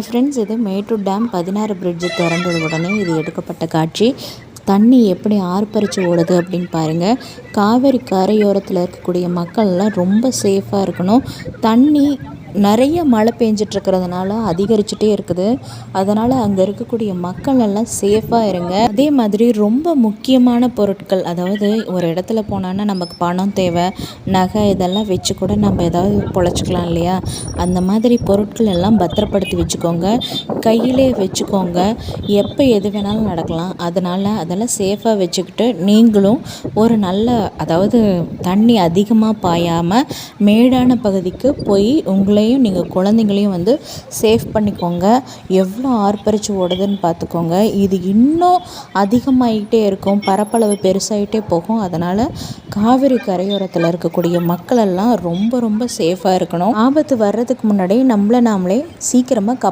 Hi friends, இது Mettur dam 16 fridge திறந்தது உடனே இது எடுக்கப்பட்ட காட்சி. தண்ணி எப்படி ஆர்ப்பரித்து ஓடுது அப்படின்னு பாருங்கள். காவேரி கரையோரத்தில் இருக்கக்கூடிய மக்கள்லாம் ரொம்ப சேஃபாக இருக்கணும். தண்ணி நிறைய மழை பெஞ்சிட்ருக்கிறதுனால அதிகரிச்சுட்டே இருக்குது. அதனால் அங்கே இருக்கக்கூடிய மக்கள் எல்லாம் சேஃபாக இருங்க. அதே மாதிரி ரொம்ப முக்கியமான பொருட்கள், அதாவது ஒரு இடத்துல போனோன்னா நமக்கு பணம் தேவை, நகை, இதெல்லாம் வச்சு கூட நம்ம ஏதாவது பொழைச்சிக்கலாம் இல்லையா? அந்த மாதிரி பொருட்கள் எல்லாம் பத்திரப்படுத்தி வச்சுக்கோங்க, கையிலே வச்சுக்கோங்க. எப்போ எது வேணாலும் நடக்கலாம். அதெல்லாம் சேஃபாக வச்சுக்கிட்டு நீங்களும் ஒரு நல்ல, அதாவது தண்ணி அதிகமாக பாயாமல் மேடான பகுதிக்கு போய் உங்களையும் நீங்கள் குழந்தைங்களையும் வந்து சேஃப் பண்ணிக்கோங்க. எவ்வளோ ஆர்ப்பரித்து ஓடுதுன்னு பார்த்துக்கோங்க. இது இன்னும் அதிகமாகிட்டே இருக்கும், பரப்பளவு பெருசாகிட்டே போகும். அதனால் காவிரி கரையோரத்தில் இருக்கக்கூடிய மக்கள் எல்லாம் ரொம்ப ரொம்ப சேஃபாக இருக்கணும். ஆபத்து வர்றதுக்கு முன்னாடி நம்மளை நாமளே சீக்கிரமாக